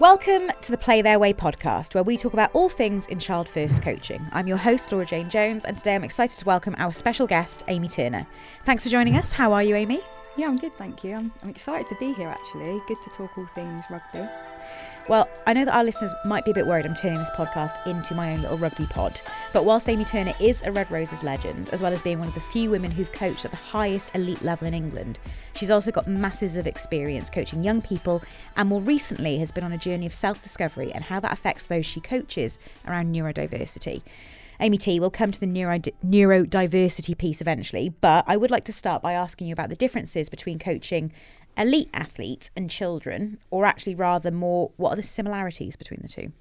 Welcome to the Play Their Way podcast, where we talk about all things in child first coaching. I'm your host, Laura Jane Jones, and today I'm excited to welcome our special guest, Amy Turner. Thanks for joining us. How are you, Amy? Yeah, I'm good, thank you. I'm excited to be here, actually. Good to talk all things rugby. Well, I know that our listeners might be a bit worried I'm turning this podcast into my own little rugby pod, but whilst Amy Turner is a Red Roses legend, as well as being one of the few women who've coached at the highest elite level in England, she's also got masses of experience coaching young people, and more recently has been on a journey of self-discovery and how that affects those she coaches around neurodiversity. Amy T, will come to the neurodiversity piece eventually, but I would like to start by asking you about the differences between coaching elite athletes and children, or actually rather more, what are the similarities between the two?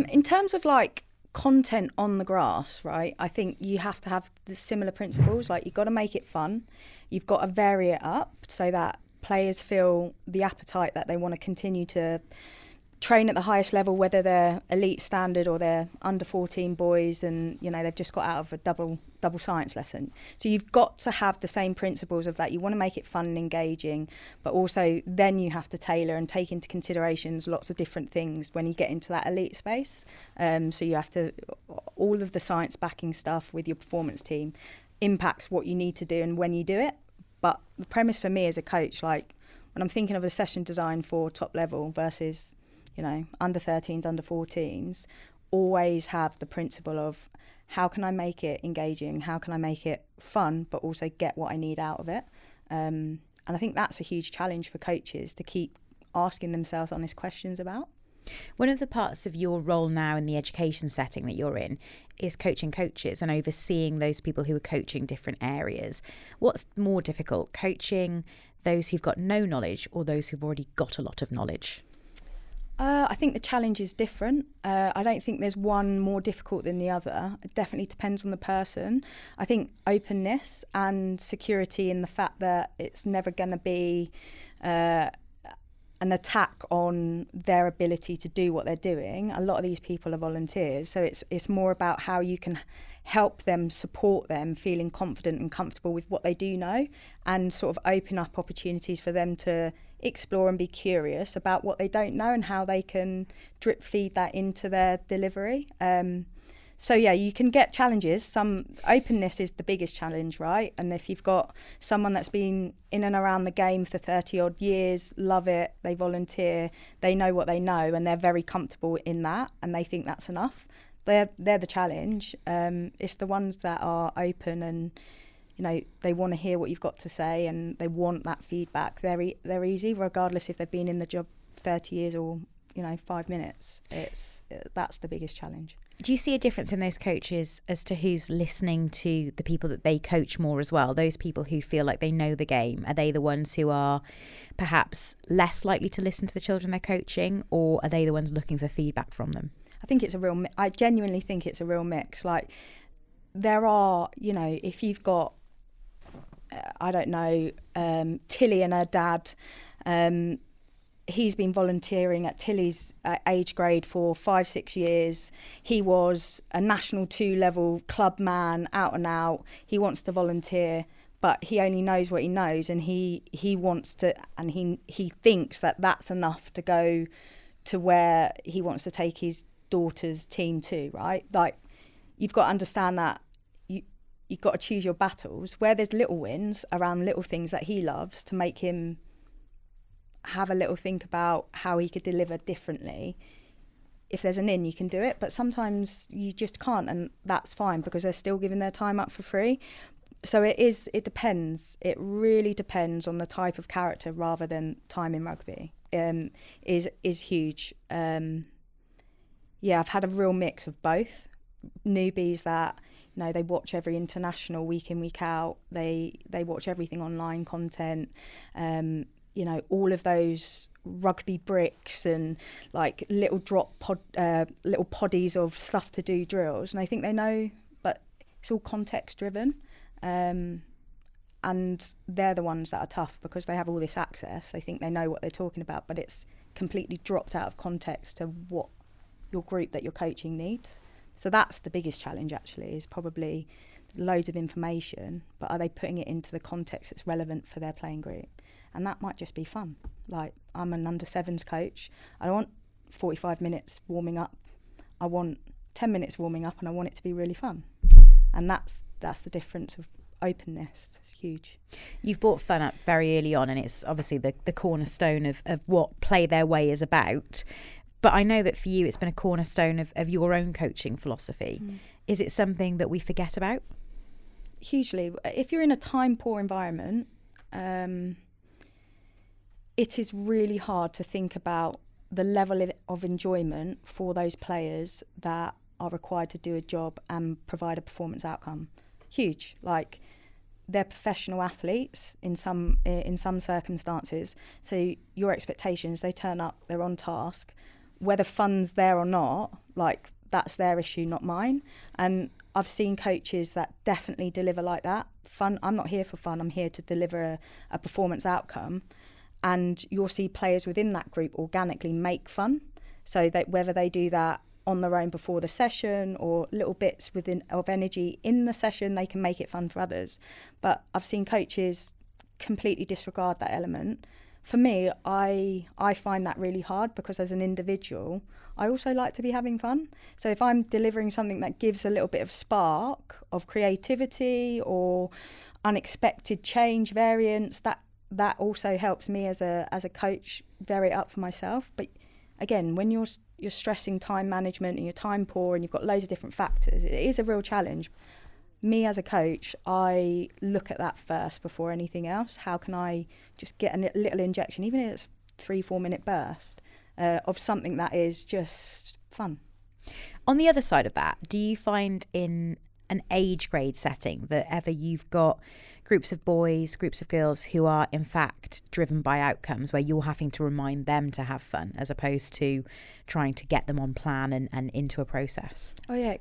In terms of like content on the grass, right, I think you have to have the similar principles. Like, you've got to make it fun. You've got to vary it up so that players feel the appetite that they want to continue to train at the highest level, whether they're elite standard or they're under 14 boys and, you know, they've just got out of a double science lesson. So you've got to have the same principles of that. You want to make it fun and engaging, but also then you have to tailor and take into considerations lots of different things when you get into that elite space. So you have to, all of the science backing stuff with your performance team impacts what you need to do and when you do it. But the premise for me as a coach, like when I'm thinking of a session design for top level versus, you know, under 13s, under 14s, always have the principle of how can I make it engaging, how can I make it fun, but also get what I need out of it. And I think that's a huge challenge for coaches to keep asking themselves honest questions about. One of the parts of your role now in the education setting that you're in is coaching coaches and overseeing those people who are coaching different areas. What's more difficult, coaching those who've got no knowledge or those who've already got a lot of knowledge? I think the challenge is different. I don't think there's one more difficult than the other. It definitely depends on the person. I think openness and security in the fact that it's never going to be an attack on their ability to do what they're doing. A lot of these people are volunteers, so it's more about how you can help them, support them, feeling confident and comfortable with what they do know, and sort of open up opportunities for them to explore and be curious about what they don't know and how they can drip feed that into their delivery. So yeah, you can get challenges. Some openness is the biggest challenge, right? And if you've got someone that's been in and around the game for 30 odd years, love it, they volunteer, they know what they know, and they're very comfortable in that, and they think that's enough. They're the challenge. It's the ones that are open and, you know, they want to hear what you've got to say and they want that feedback. They're easy, regardless if they've been in the job 30 years or, you know, 5 minutes. That's the biggest challenge. Do you see a difference in those coaches as to who's listening to the people that they coach more as well? Those people who feel like they know the game, are they the ones who are perhaps less likely to listen to the children they're coaching, or are they the ones looking for feedback from them? I think it's I genuinely think it's a real mix. Like, there are, you know, if you've got, I don't know, Tilly and her dad, he's been volunteering at Tilly's age grade for 5-6 years. He was a National 2 level club man, out and out. He wants to volunteer, but he only knows what he knows, and he wants to, and he thinks that that's enough to go to where he wants to take his daughter's team to, right? Like, you've got to understand that you've got to choose your battles where there's little wins around little things that he loves to make him have a little think about how he could deliver differently. If there's an in, you can do it, but sometimes you just can't, and that's fine because they're still giving their time up for free. So it depends. It really depends on the type of character rather than time in rugby. Is huge. Yeah, I've had a real mix of both. Newbies that, you know, they watch every international week in, week out. They watch everything online content. You know, all of those rugby bricks and like little little poddies of stuff to do drills, and I think they know, but it's all context driven. And they're the ones that are tough because they have all this access. They think they know what they're talking about, but it's completely dropped out of context to what your group that you're coaching needs. So that's the biggest challenge, actually, is probably loads of information, but are they putting it into the context that's relevant for their playing group? And that might just be fun. Like, I'm an under sevens coach. I don't want 45 minutes warming up. I want 10 minutes warming up, and I want it to be really fun. And that's the difference of openness. It's huge. You've brought fun up very early on, and it's obviously the cornerstone of what Play Their Way is about. But I know that for you, it's been a cornerstone of your own coaching philosophy. Is it something that we forget about? Hugely. If you're in a time-poor environment, it is really hard to think about the level of enjoyment for those players that are required to do a job and provide a performance outcome. Huge. Like, they're professional athletes in some circumstances. So your expectations, they turn up, they're on task. Whether fun's there or not, like, that's their issue, not mine. And I've seen coaches that definitely deliver like that. Fun, I'm not here for fun, I'm here to deliver a performance outcome. And you'll see players within that group organically make fun. So that whether they do that on their own before the session or little bits of energy in the session, they can make it fun for others. But I've seen coaches completely disregard that element. For me, I find that really hard, because as an individual, I also like to be having fun. So if I'm delivering something that gives a little bit of spark of creativity or unexpected change, variance, that also helps me as a coach vary it up for myself. But again, when you're stressing time management and you're time poor and you've got loads of different factors, it is a real challenge. Me as a coach, I look at that first before anything else. How can I just get a little injection, even if it's 3-4 minute burst, of something that is just fun? On the other side of that, do you find in an age grade setting that ever you've got groups of boys, groups of girls who are in fact driven by outcomes, where you're having to remind them to have fun as opposed to trying to get them on plan and into a process? Oh yeah,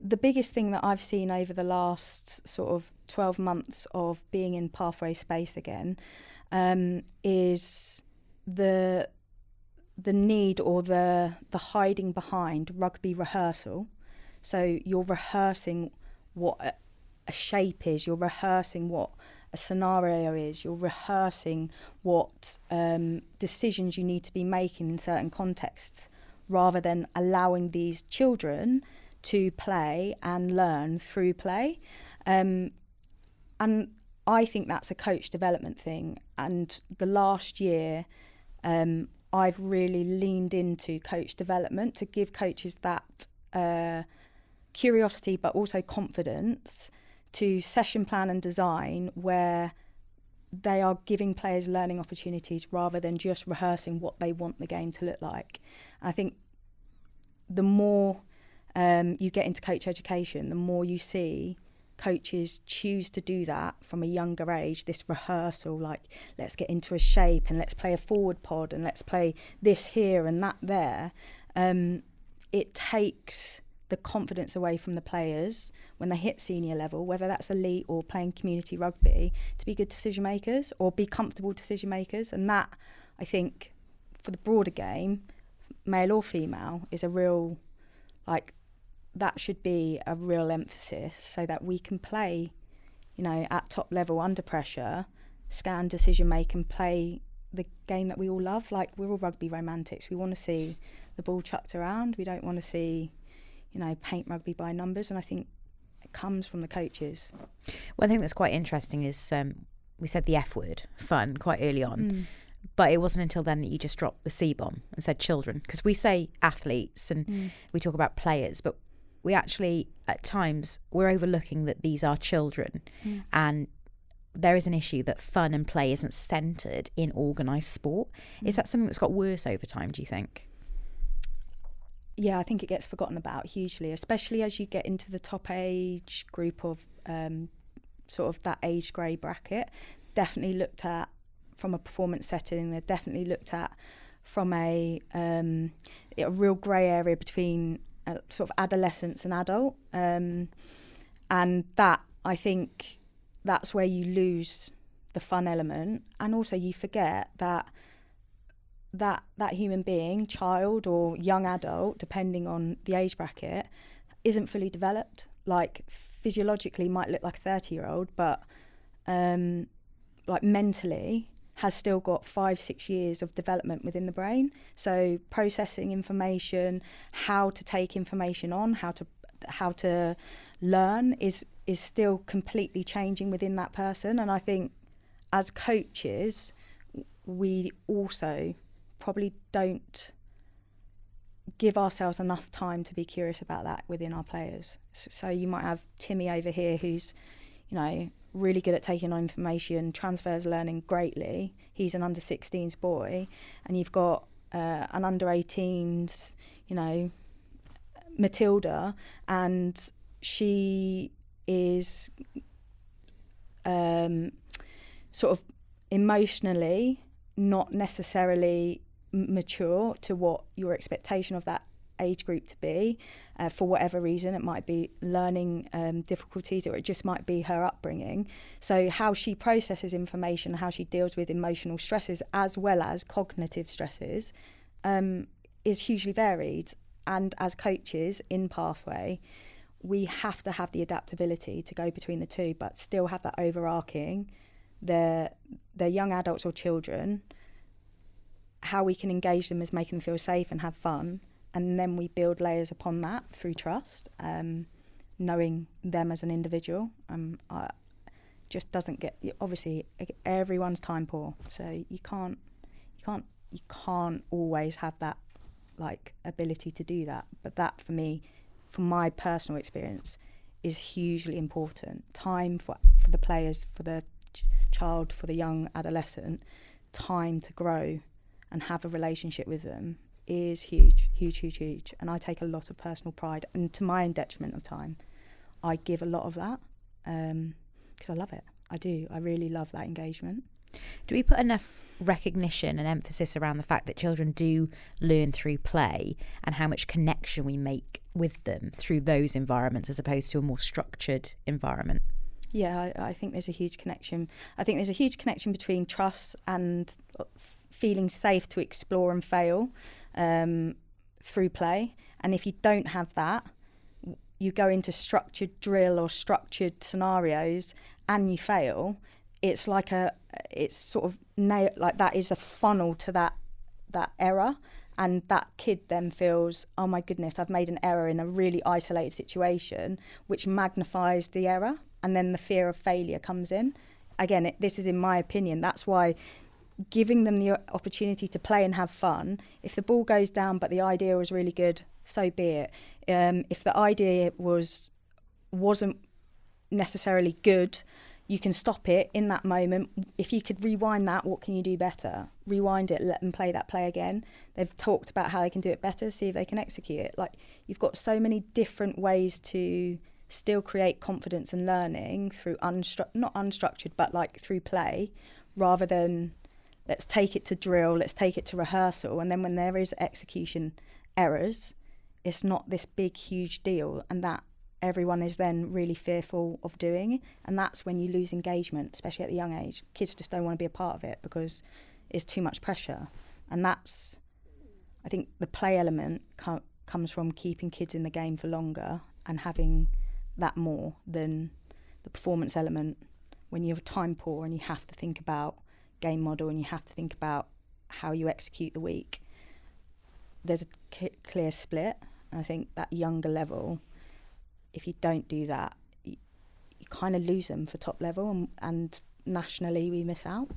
the biggest thing that I've seen over the last sort of 12 months of being in pathway space again is the need or the hiding behind rugby rehearsal. So you're rehearsing what a shape is, you're rehearsing what a scenario is, you're rehearsing what decisions you need to be making in certain contexts, rather than allowing these children to play and learn through play. And I think that's a coach development thing. And the last year, I've really leaned into coach development to give coaches that curiosity, but also confidence to session plan and design, where they are giving players learning opportunities rather than just rehearsing what they want the game to look like. And I think the more you get into coach education, the more you see coaches choose to do that from a younger age, this rehearsal, like, let's get into a shape and let's play a forward pod and let's play this here and that there. It takes the confidence away from the players when they hit senior level, whether that's elite or playing community rugby, to be good decision makers or be comfortable decision makers. And that, I think, for the broader game, male or female, is a real, like, that should be a real emphasis, so that we can play, at top level under pressure, scan, decision make, and play the game that we all love. Like, we're all rugby romantics. We want to see the ball chucked around. We don't want to see, paint rugby by numbers. And I think it comes from the coaches. One thing that's quite interesting is we said the F word, fun, quite early on. But it wasn't until then that you just dropped the C-bomb and said children. Because we say athletes and we talk about players, but we actually, at times, we're overlooking that these are children. And there is an issue that fun and play isn't centred in organised sport. Is that something that's got worse over time, do you think? Yeah, I think it gets forgotten about hugely, especially as you get into the top age group of sort of that age grey bracket. Definitely looked at from a performance setting. They're definitely looked at from a real grey area between sort of adolescence and adult. And that, I think, that's where you lose the fun element. And also you forget that human being, child or young adult, depending on the age bracket, isn't fully developed. Like, physiologically might look like a 30-year-old, but like mentally has still got 5-6 years of development within the brain. So processing information, how to take information on, how to learn is still completely changing within that person. And I think as coaches, we also probably don't give ourselves enough time to be curious about that within our players. So you might have Timmy over here who's, you know, really good at taking on information, transfers learning greatly. He's an under 16s boy. And you've got an under 18s, you know, Matilda, and she is sort of emotionally not necessarily mature to what your expectation of that age group to be, for whatever reason. It might be learning difficulties, or it just might be her upbringing. So how she processes information, how she deals with emotional stresses as well as cognitive stresses, is hugely varied. And as coaches in Pathway, we have to have the adaptability to go between the two, but still have that overarching, they're young adults or children, how we can engage them is making them feel safe and have fun. And then we build layers upon that through trust, knowing them as an individual. Just doesn't get, obviously everyone's time poor, so you can't always have that like ability to do that. But that for me, from my personal experience, is hugely important. Time for the players, for the child, for the young adolescent, time to grow and have a relationship with them is huge. And I take a lot of personal pride, and to my own detriment of time, I give a lot of that because I love it. I do. I really love that engagement. Do we put enough recognition and emphasis around the fact that children do learn through play, and how much connection we make with them through those environments as opposed to a more structured environment? Yeah, I think there's a huge connection. I think there's a huge connection between trust and feeling safe to explore and fail through play. And if you don't have that, you go into structured drill or structured scenarios and you fail. It's like it's sort of like that is a funnel to that error, and that kid then feels, oh my goodness, I've made an error in a really isolated situation, which magnifies the error, and then the fear of failure comes in. Again, this is in my opinion. That's why giving them the opportunity to play and have fun. If the ball goes down but the idea was really good, so be it. If the idea wasn't necessarily good, you can stop it in that moment. If you could rewind that, what can you do better? Rewind it, let them play that play again. They've talked about how they can do it better, see if they can execute it. Like, you've got so many different ways to still create confidence and learning through not unstructured, but like through play, rather than let's take it to drill, let's take it to rehearsal, and then when there is execution errors, it's not this big, huge deal, and that everyone is then really fearful of doing. And that's when you lose engagement, especially at the young age. Kids just don't want to be a part of it because it's too much pressure. And that's, I think the play element comes from keeping kids in the game for longer and having that more than the performance element when you're time poor and you have to think about game model and you have to think about how you execute the week. There's a clear split. And I think that younger level, if you don't do that, you kind of lose them for top level, and nationally we miss out.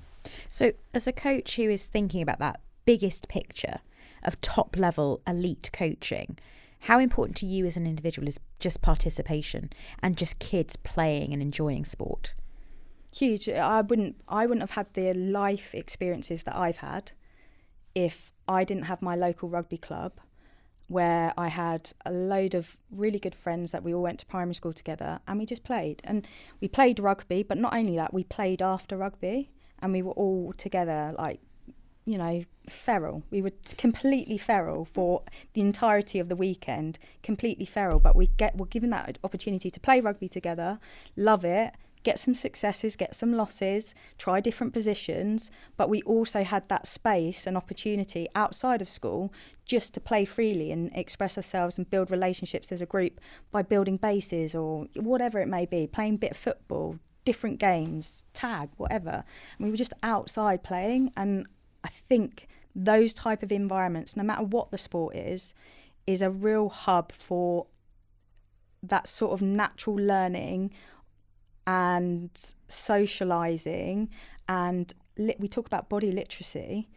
So as a coach who is thinking about that biggest picture of top level elite coaching, how important to you as an individual is just participation and just kids playing and enjoying sport? Huge. I wouldn't have had the life experiences that I've had if I didn't have my local rugby club, where I had a load of really good friends that we all went to primary school together, and we just played. And we played rugby, but not only that, we played after rugby, and we were all together, like, you know, feral. We were completely feral for the entirety of the weekend, completely feral, but we're given that opportunity to play rugby together, love it, get some successes, get some losses, try different positions, but we also had that space and opportunity outside of school just to play freely and express ourselves and build relationships as a group by building bases or whatever it may be, playing a bit of football, different games, tag, whatever. And we were just outside playing. And I think those type of environments, no matter what the sport is a real hub for that sort of natural learning and socialising. And we talk about body literacy.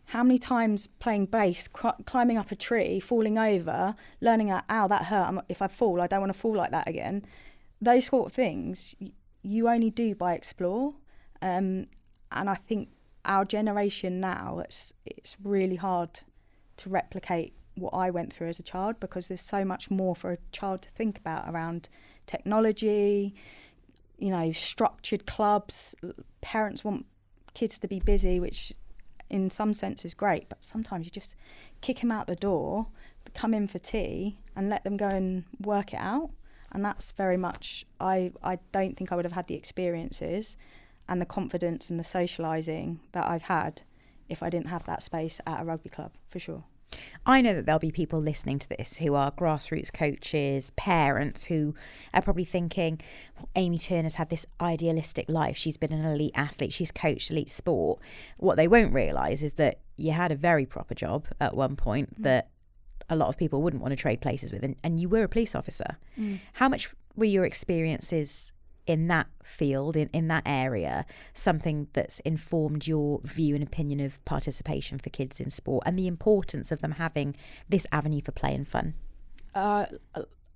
How many times playing bass, climbing up a tree, falling over, learning, ow, that hurt. If I fall, I don't want to fall like that again. Those sort of things you only do by explore. And I think our generation now, it's really hard to replicate what I went through as a child, because there's so much more for a child to think about around technology, structured clubs. Parents want kids to be busy, which in some sense is great, but sometimes you just kick them out the door, come in for tea and let them go and work it out. And that's very much, I don't think I would have had the experiences and the confidence and the socialising that I've had if I didn't have that space at a rugby club, for sure. I know that there'll be people listening to this who are grassroots coaches, parents who are probably thinking, well, Amy Turner's had this idealistic life. She's been an elite athlete. She's coached elite sport. What they won't realise is that you had a very proper job at one point that a lot of people wouldn't want to trade places with, and you were a police officer. How much were your experiences in that field, in that area, something that's informed your view and opinion of participation for kids in sport and the importance of them having this avenue for play and fun?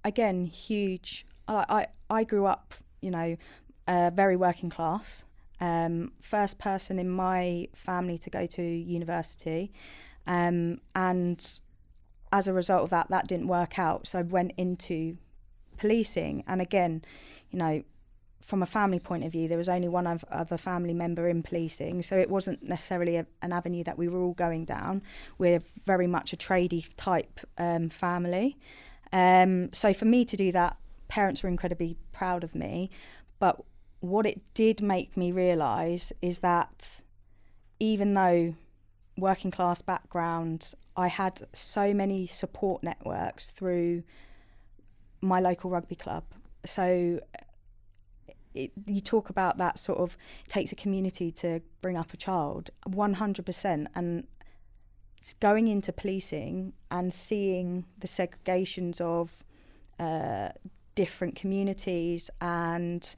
Again, huge. I grew up, very working class. First person in my family to go to university, and as a result of that didn't work out. So I went into policing. And again, from a family point of view, there was only one other family member in policing. So it wasn't necessarily an avenue that we were all going down. We're very much a tradie type family. So for me to do that, parents were incredibly proud of me. But what it did make me realise is that even though working class background, I had so many support networks through my local rugby club. So you talk about that sort of takes a community to bring up a child, 100%. And going into policing and seeing the segregations of different communities and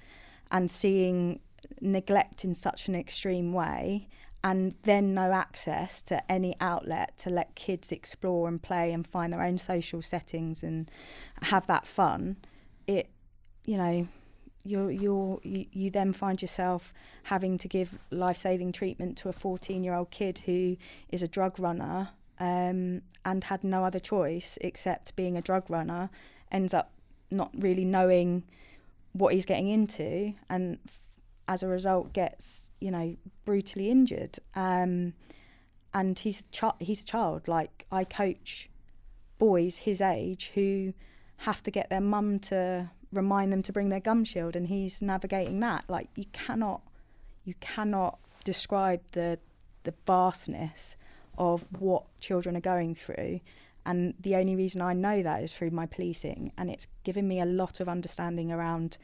seeing neglect in such an extreme way, and then no access to any outlet to let kids explore and play and find their own social settings and have that fun, you then find yourself having to give life-saving treatment to a 14-year-old kid who is a drug runner and had no other choice except being a drug runner, ends up not really knowing what he's getting into, and as a result gets, brutally injured. And he's a child. Like, I coach boys his age who have to get their mum to remind them to bring their gum shield, and he's navigating that. Like, you cannot describe the vastness of what children are going through. And the only reason I know that is through my policing, and it's given me a lot of understanding around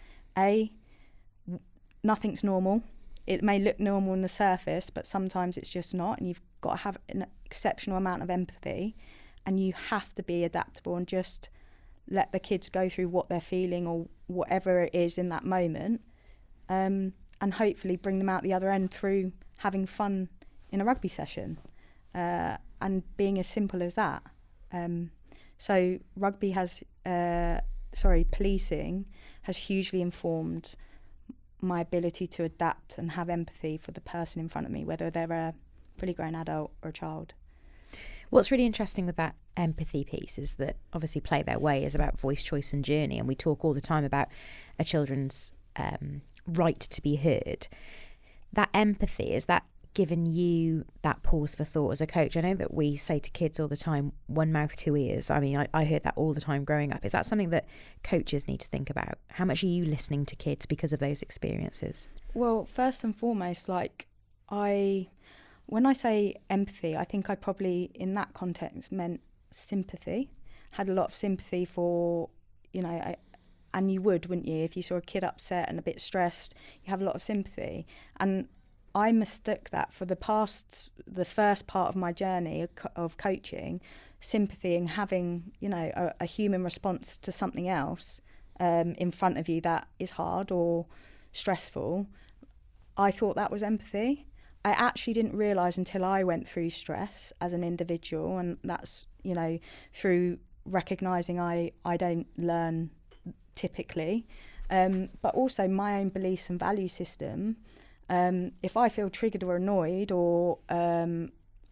nothing's normal. It may look normal on the surface, but sometimes it's just not, and you've got to have an exceptional amount of empathy, and you have to be adaptable and just let the kids go through what they're feeling or whatever it is in that moment, and hopefully bring them out the other end through having fun in a rugby session, and being as simple as that. So policing has hugely informed my ability to adapt and have empathy for the person in front of me, whether they're a fully grown adult or a child. What's really interesting with that empathy piece is that obviously Play Their Way is about voice, choice and journey, and we talk all the time about a children's right to be heard. That empathy, is that given you that pause for thought as a coach? I know that we say to kids all the time, one mouth, two ears. I mean, I heard that all the time growing up. Is that something that coaches need to think about? How much are you listening to kids because of those experiences? Well, first and foremost, when I say empathy, I think I probably, in that context, meant sympathy. Had a lot of sympathy for, And you would, wouldn't you? If you saw a kid upset and a bit stressed, you have a lot of sympathy. And I mistook that for the first part of my journey of coaching, sympathy and having, you know, a human response to something else in front of you that is hard or stressful. I thought that was empathy. I actually didn't realise until I went through stress as an individual, and that's, you know, through recognising I don't learn typically, but also my own beliefs and value system. If I feel triggered or annoyed or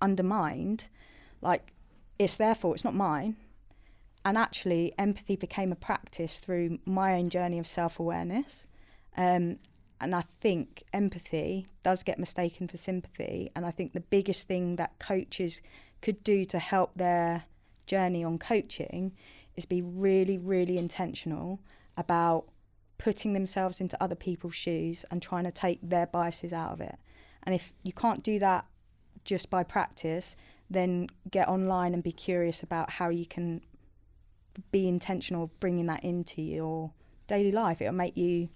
undermined, like, it's their fault, it's not mine. And actually empathy became a practice through my own journey of self-awareness. And I think empathy does get mistaken for sympathy. And I think the biggest thing that coaches could do to help their journey on coaching is be really, really intentional about putting themselves into other people's shoes and trying to take their biases out of it. And if you can't do that just by practice, then get online and be curious about how you can be intentional of bringing that into your daily life. It'll make you,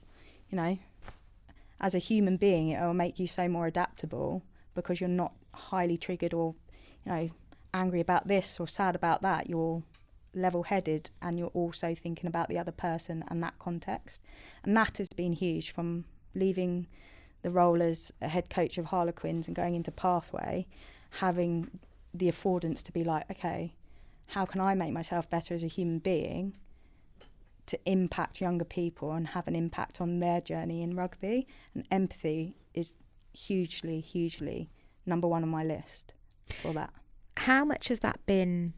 you know, as a human being, it will make you so more adaptable because you're not highly triggered or, you know, angry about this or sad about that. You're level-headed and you're also thinking about the other person and that context. And that has been huge from leaving the role as a head coach of Harlequins and going into Pathway, having the affordance to be like, okay, how can I make myself better as a human being to impact younger people and have an impact on their journey in rugby? And empathy is hugely, hugely number one on my list for that. How much has that been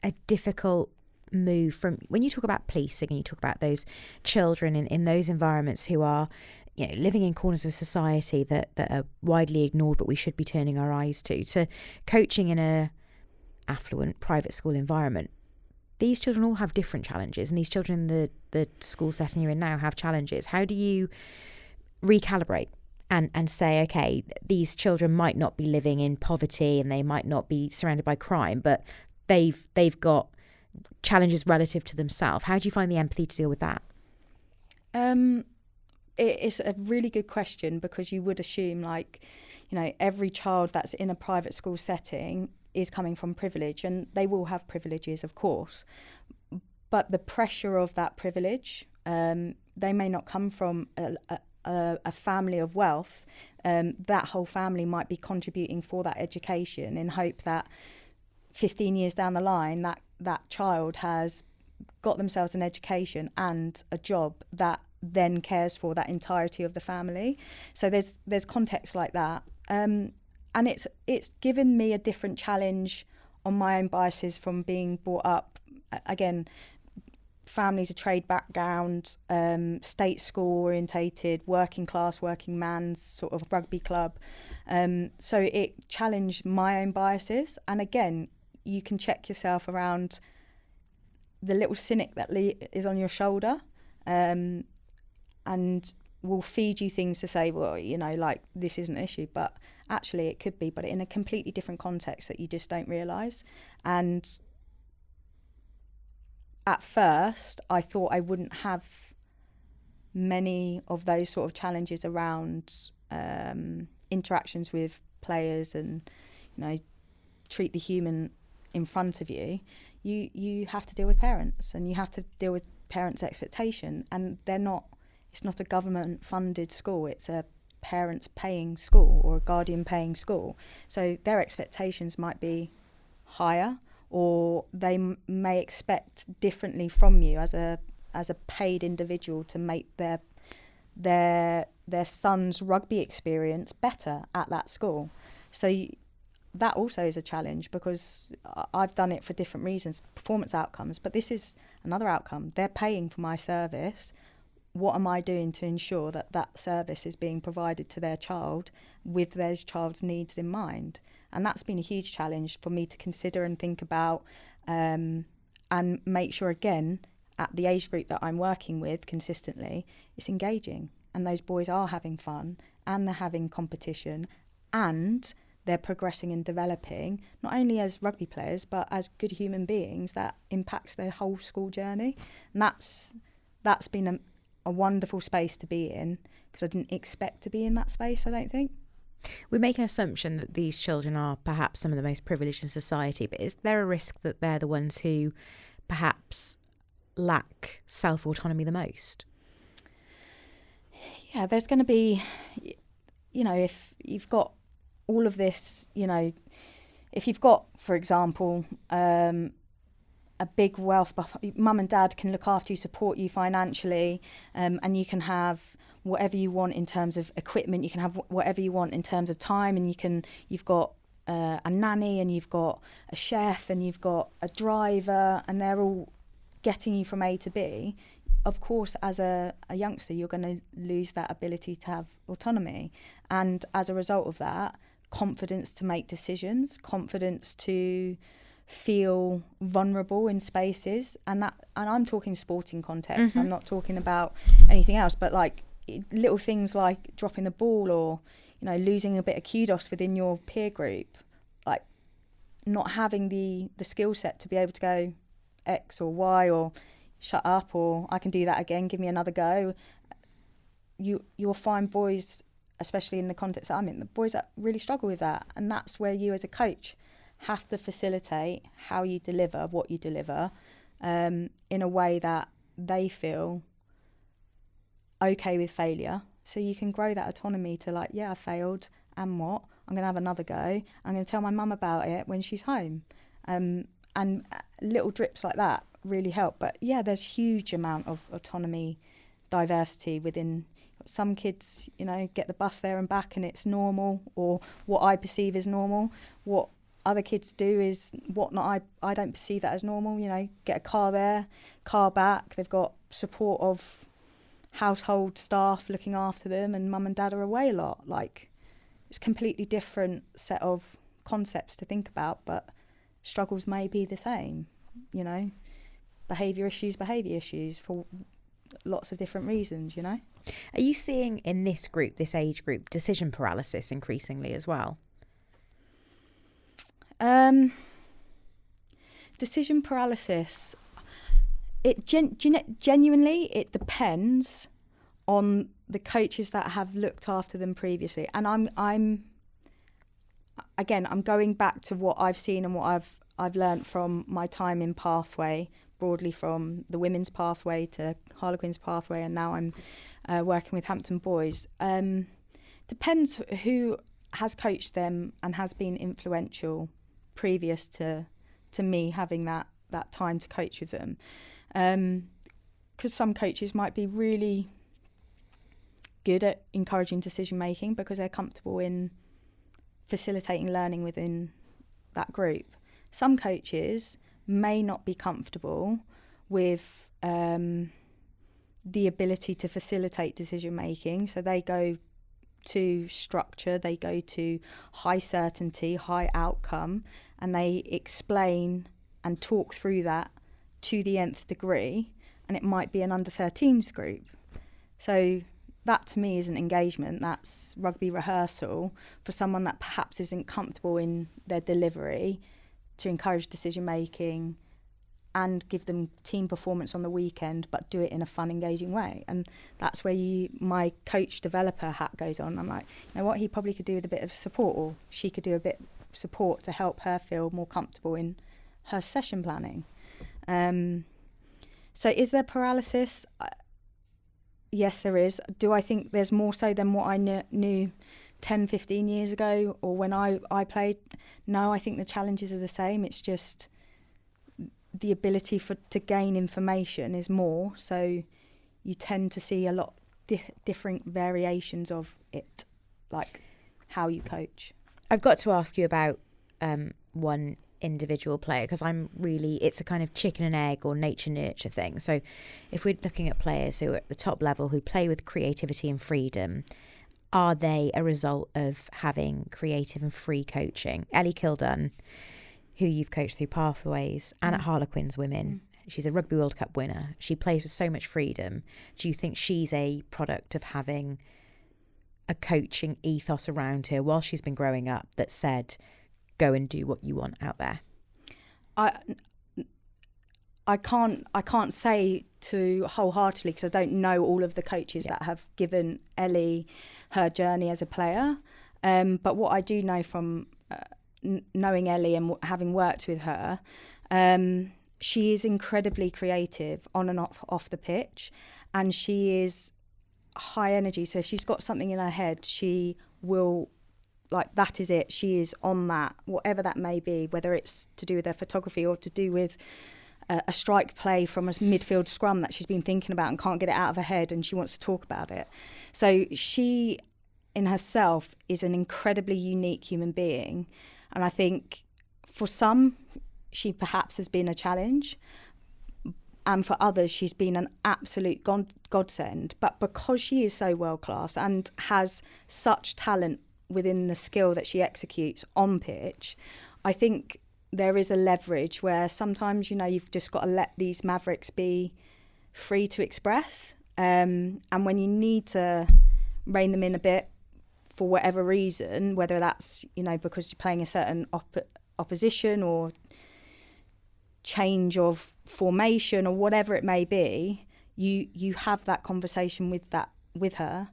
a difficult move from when you talk about policing and you talk about those children in those environments who are, you know, living in corners of society that are widely ignored but we should be turning our eyes to coaching in a affluent private school environment? These children all have different challenges, and these children in the school setting you're in now have challenges. How do you recalibrate and say, okay, these children might not be living in poverty and they might not be surrounded by crime, but they've got challenges relative to themselves? How do you find the empathy to deal with that? It's a really good question, because you would assume, like, you know, every child that's in a private school setting is coming from privilege, and they will have privileges, of course, but the pressure of that privilege, they may not come from a family of wealth. That whole family might be contributing for that education in hope that 15 years down the line that child has got themselves an education and a job that then cares for that entirety of the family. So there's context like that. And it's given me a different challenge on my own biases from being brought up, again, families of trade background, state school orientated, working class, working man's sort of rugby club. So it challenged my own biases. And again, you can check yourself around the little cynic that is on your shoulder, and will feed you things to say, well, you know, like, this isn't an issue, but actually it could be, but in a completely different context that you just don't realise. And at first I thought I wouldn't have many of those sort of challenges around interactions with players and, you know, treat the human in front of you. You have to deal with parents, and you have to deal with parents' expectation, and it's not a government funded school, it's a parents paying school or a guardian paying school. So their expectations might be higher, or they may expect differently from you as a paid individual to make their son's rugby experience better at that school. So that also is a challenge, because I've done it for different reasons, performance outcomes, but this is another outcome. They're paying for my service. What am I doing to ensure that that service is being provided to their child with their child's needs in mind? And that's been a huge challenge for me to consider and think about, and make sure, again, at the age group that I'm working with consistently, it's engaging, and those boys are having fun, and they're having competition, and they're progressing and developing, not only as rugby players, but as good human beings that impacts their whole school journey. And that's that's been a wonderful space to be in, because I didn't expect to be in that space, I don't think. We make an assumption that these children are perhaps some of the most privileged in society, but is there a risk that they're the ones who perhaps lack self-autonomy the most? Yeah, there's going to be, if you've got all of this, if you've got, for example, a big wealth buffer, mum and dad can look after you, support you financially, and you can have whatever you want in terms of equipment, you can have whatever you want in terms of time, and you've got a nanny, and you've got a chef, and you've got a driver, and they're all getting you from A to B. Of course, as a youngster, you're going to lose that ability to have autonomy. And as a result of that, confidence to make decisions, confidence to feel vulnerable in spaces. And I'm talking sporting context. I'm not talking about anything else, but like little things like dropping the ball, or, losing a bit of kudos within your peer group, like not having the skill set to be able to go X or Y, or shut up, or I can do that again, give me another go. You'll find boys, especially in the context that I'm in, the boys that really struggle with that. And that's where you as a coach have to facilitate how you deliver what you deliver, in a way that they feel okay with failure. So you can grow that autonomy to like, yeah, I failed, and what? I'm going to have another go. I'm going to tell my mum about it when she's home. And little drips like that really help. But yeah, there's huge amount of autonomy, diversity within. Some kids, get the bus there and back and it's normal, or what I perceive as normal. What other kids do is I don't perceive that as normal. Get a car there, car back. They've got support of household staff looking after them, and mum and dad are away a lot. Like, it's a completely different set of concepts to think about, but struggles may be the same. Behaviour issues for lots of different reasons. Are you seeing in this age group, decision paralysis increasingly as well? Decision paralysis, it genuinely, it depends on the coaches that have looked after them previously. And I'm going back to what I've seen and what I've learnt from my time in Pathway, broadly from the women's pathway to Harlequins pathway, and now I'm working with Hampton Boys. Depends who has coached them and has been influential previous to me having that time to coach with them. Because some coaches might be really good at encouraging decision making because they're comfortable in facilitating learning within that group. Some coaches may not be comfortable with the ability to facilitate decision making, so they go to structure, they go to high certainty, high outcome, and they explain and talk through that to the nth degree, and it might be an under 13s group. So that to me isn't engagement, that's rugby rehearsal for someone that perhaps isn't comfortable in their delivery, to encourage decision making and give them team performance on the weekend, but do it in a fun, engaging way. And that's where my coach developer hat goes on. I'm like, you know what, he probably could do with a bit of support, or she could do a bit of support to help her feel more comfortable in her session planning. So is there paralysis? Yes, there is. Do I think there's more so than what I knew 10, 15 years ago, or when I played? No, I think the challenges are the same. It's just the ability to gain information is more, so you tend to see a lot different variations of it, like how you coach. I've got to ask you about one individual player, because it's a kind of chicken and egg or nature nurture thing. So if we're looking at players who are at the top level, who play with creativity and freedom, are they a result of having creative and free coaching? Ellie Kildun, who you've coached through Pathways and at Harlequins Women, she's a Rugby World Cup winner. She plays with so much freedom. Do you think she's a product of having a coaching ethos around her while she's been growing up that said, go and do what you want out there? I can't say to wholeheartedly, because I don't know all of the coaches that have given Ellie her journey as a player. But what I do know from knowing Ellie and having worked with her, she is incredibly creative on and off the pitch, and she is high energy. So if she's got something in her head, she will, like, that is it. She is on that, whatever that may be, whether it's to do with her photography or to do with a strike play from a midfield scrum that she's been thinking about and can't get it out of her head, and she wants to talk about it. So she in herself is an incredibly unique human being, and I think for some she perhaps has been a challenge, and for others she's been an absolute godsend. But because she is so world class and has such talent within the skill that she executes on pitch, I think there is a leverage where sometimes, you've just got to let these mavericks be free to express, and when you need to rein them in a bit for whatever reason, whether that's because you're playing a certain opposition or change of formation or whatever it may be, you have that conversation with her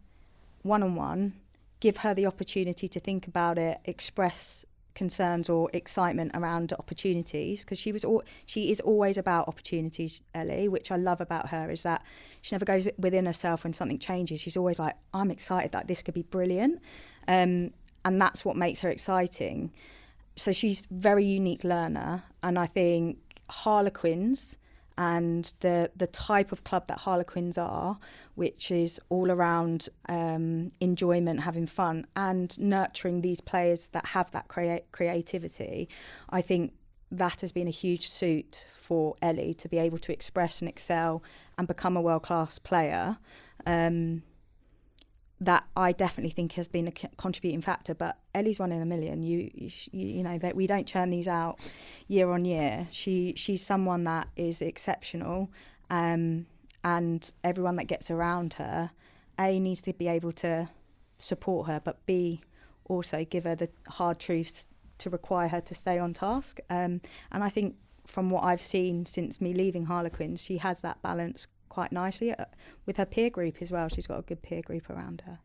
one-on-one, give her the opportunity to think about it, express concerns or excitement around opportunities, because she is always about opportunities, Ellie, which I love about her, is that she never goes within herself when something changes. She's always like, I'm excited that this could be brilliant, and that's what makes her exciting. So she's a very unique learner, and I think Harlequins and the type of club that Harlequins are, which is all around enjoyment, having fun, and nurturing these players that have that creativity, I think that has been a huge suit for Ellie to be able to express and excel and become a world-class player. That I definitely think has been a contributing factor. But Ellie's one in a million. You know that we don't churn these out year on year. She's someone that is exceptional, and everyone that gets around her, A, needs to be able to support her, but B, also give her the hard truths to require her to stay on task. And I think from what I've seen since me leaving Harlequins, she has that balance quite nicely with her peer group as well. She's got a good peer group around her.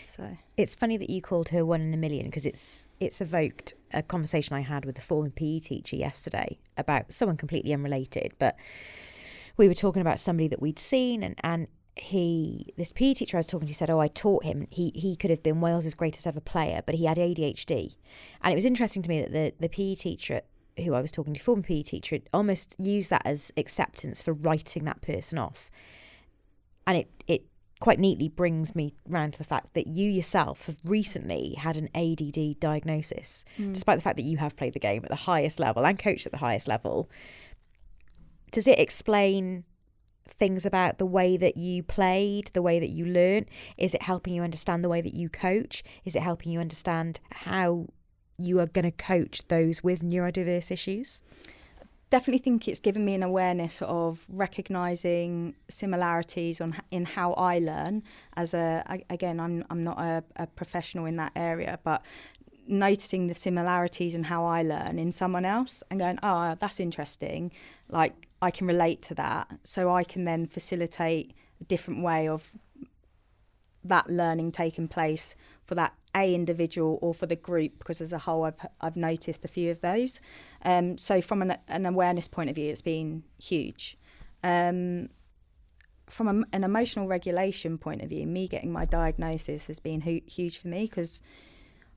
So it's funny that you called her one in a million, because it's evoked a conversation I had with a former PE teacher yesterday about someone completely unrelated, but we were talking about somebody that we'd seen, and this PE teacher I was talking to said, I taught him, he could have been Wales's greatest ever player, but he had ADHD. And it was interesting to me that the PE teacher who I was talking to, former PE teacher, almost used that as acceptance for writing that person off. And it quite neatly brings me round to the fact that you yourself have recently had an ADD diagnosis, despite the fact that you have played the game at the highest level and coached at the highest level. Does it explain things about the way that you played, the way that you learned? Is it helping you understand the way that you coach? Is it helping you understand how you are going to coach those with neurodiverse issues? Definitely think it's given me an awareness of recognising similarities in how I learn. I'm not a professional in that area, but noticing the similarities in how I learn in someone else and going, that's interesting. Like, I can relate to that, so I can then facilitate a different way of that learning taking place for that individual or for the group, because as a whole I've noticed a few of those. So from an awareness point of view, it's been huge. From an emotional regulation point of view, me getting my diagnosis has been huge for me, because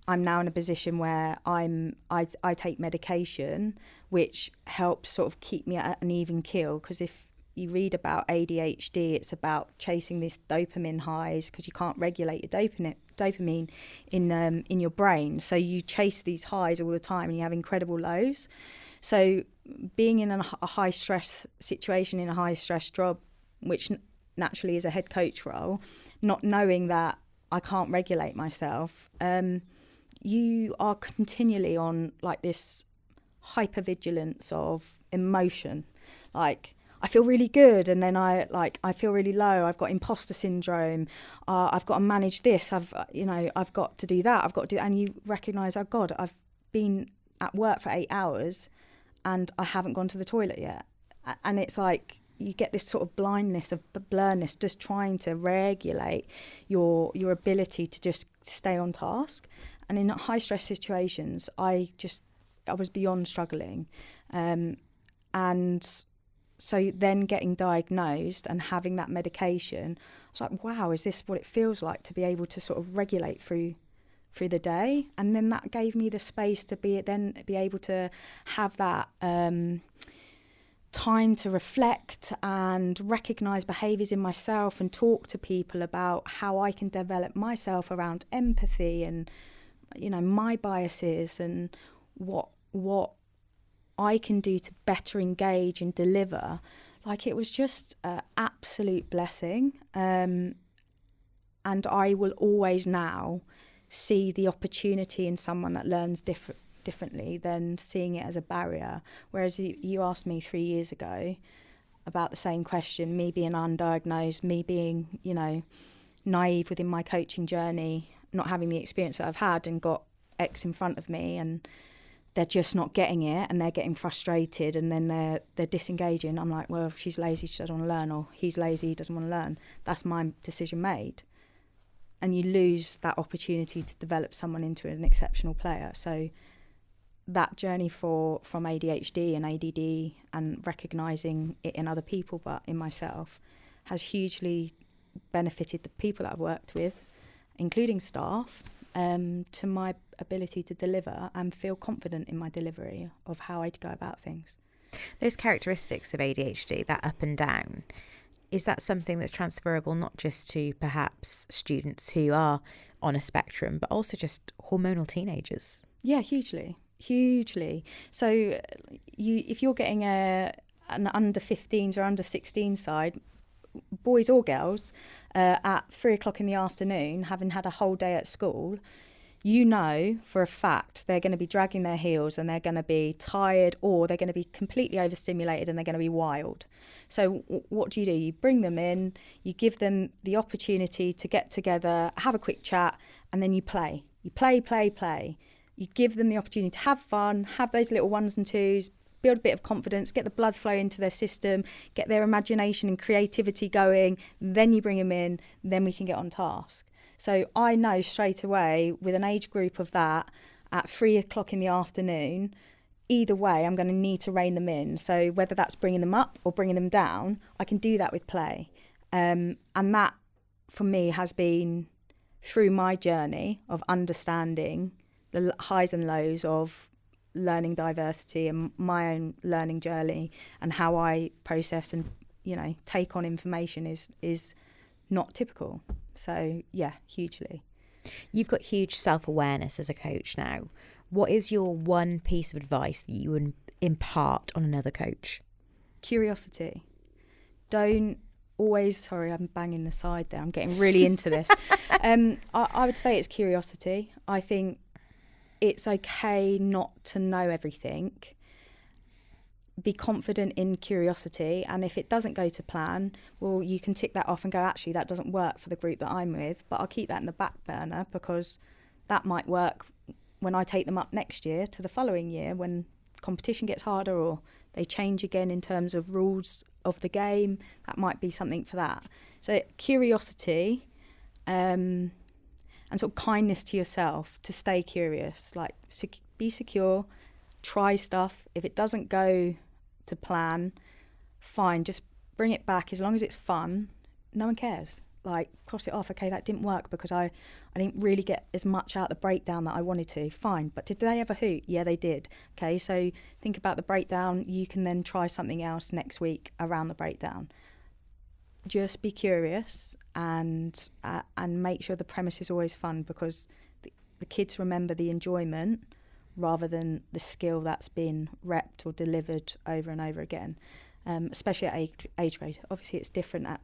I'm now in a position where I take medication which helps sort of keep me at an even keel, because if you read about ADHD, it's about chasing these dopamine highs, because you can't regulate your dopamine in your brain. So you chase these highs all the time and you have incredible lows. So being in a high stress situation, in a high stress job, which naturally is a head coach role, not knowing that I can't regulate myself, you are continually on like this hypervigilance of emotion. Like, I feel really good, and then I feel really low. I've got imposter syndrome. I've got to manage this. I've got to do that. And you recognise, oh God, I've been at work for 8 hours, and I haven't gone to the toilet yet. And it's like you get this sort of blindness, of blurriness, just trying to regulate your ability to just stay on task. And in high stress situations, I was beyond struggling. And so then getting diagnosed and having that medication, I was like, wow, is this what it feels like to be able to sort of regulate through the day? And then that gave me the space to be able to have that time to reflect and recognise behaviours in myself and talk to people about how I can develop myself around empathy and, my biases and what I can do to better engage and deliver. Like, it was just an absolute blessing. And I will always now see the opportunity in someone that learns differently than seeing it as a barrier. Whereas you asked me 3 years ago about the same question, me being undiagnosed, me being, naive within my coaching journey, not having the experience that I've had, and got X in front of me and they're just not getting it and they're getting frustrated and then they're disengaging. I'm like, well, if she's lazy, she doesn't want to learn, or he's lazy, he doesn't want to learn. That's my decision made. And you lose that opportunity to develop someone into an exceptional player. So that journey from ADHD and ADD and recognising it in other people but in myself has hugely benefited the people that I've worked with, including staff, to my ability to deliver and feel confident in my delivery of how I'd go about things. Those characteristics of ADHD, that up and down, is that something that's transferable not just to perhaps students who are on a spectrum, but also just hormonal teenagers? Yeah, hugely. So if you're getting an under 15s or under 16 side, boys or girls, at 3 o'clock in the afternoon, having had a whole day at school, for a fact they're going to be dragging their heels and they're going to be tired, or they're going to be completely overstimulated and they're going to be wild. So what do? You bring them in, you give them the opportunity to get together, have a quick chat, and then you play. You play. You give them the opportunity to have fun, have those little ones and twos, build a bit of confidence, get the blood flow into their system, get their imagination and creativity going. Then you bring them in, then we can get on task. So I know straight away with an age group of that at 3 o'clock in the afternoon, either way, I'm going to need to rein them in. So whether that's bringing them up or bringing them down, I can do that with play. And that for me has been through my journey of understanding the highs and lows of learning diversity and my own learning journey, and how I process and take on information is not typical. So yeah, hugely. You've got huge self-awareness as a coach now. What is your one piece of advice that you would impart on another coach? Curiosity. Don't always, sorry, I'm banging the side there, I'm getting really into this. I would say it's curiosity. I think it's okay not to know everything. Be confident in curiosity, and if it doesn't go to plan, well, you can tick that off and go, actually, that doesn't work for the group that I'm with, but I'll keep that in the back burner because that might work when I take them up next year to the following year when competition gets harder or they change again in terms of rules of the game. That might be something for that. So curiosity, and sort of kindness to yourself to stay curious, like be secure, try stuff. If it doesn't go to plan, fine, just bring it back. As long as it's fun, no one cares. Like, cross it off. Okay, that didn't work because I didn't really get as much out the breakdown that I wanted to. Fine, but did they have a hoot? Yeah, they did. Okay, so think about the breakdown. You can then try something else next week around the breakdown. Just be curious and make sure the premise is always fun, because the kids remember the enjoyment rather than the skill that's been repped or delivered over and over again, especially at age grade. Obviously, it's different at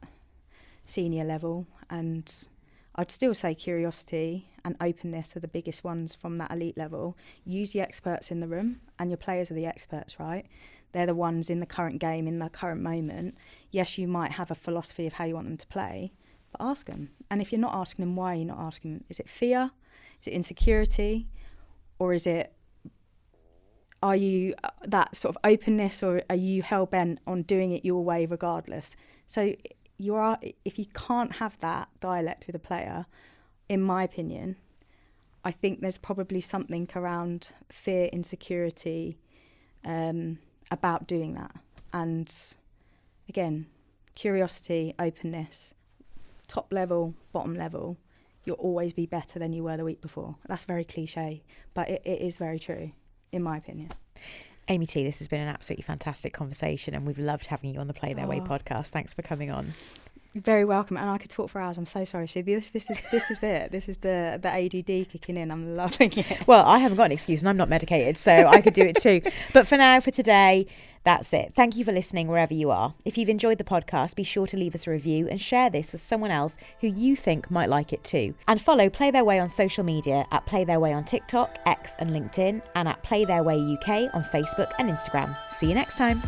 senior level, and I'd still say curiosity and openness are the biggest ones from that elite level. Use the experts in the room, and your players are the experts, right? They're the ones in the current game, in the current moment. Yes, you might have a philosophy of how you want them to play, but ask them. And if you're not asking them, why are you not asking them? Is it fear? Is it insecurity? Or is it are you that sort of openness, or are you hell-bent on doing it your way regardless? So if you can't have that dialect with a player, in my opinion, I think there's probably something around fear, insecurity, about doing that. And again, curiosity, openness, top level, bottom level, you'll always be better than you were the week before. That's very cliche, but it is very true, in my opinion. Amy T, this has been an absolutely fantastic conversation, and we've loved having you on the Play Their Way podcast. Thanks for coming on. You're very welcome, and I could talk for hours. I'm so sorry. See, this is it. This is the ADD kicking in. I'm loving it. Well, I haven't got an excuse, and I'm not medicated, so I could do it too. But for today, that's it. Thank you for listening wherever you are. If you've enjoyed the podcast, be sure to leave us a review and share this with someone else who you think might like it too. And follow Play Their Way on social media at Play Their Way on TikTok, X and LinkedIn, and at Play Their Way UK on Facebook and Instagram. See you next time.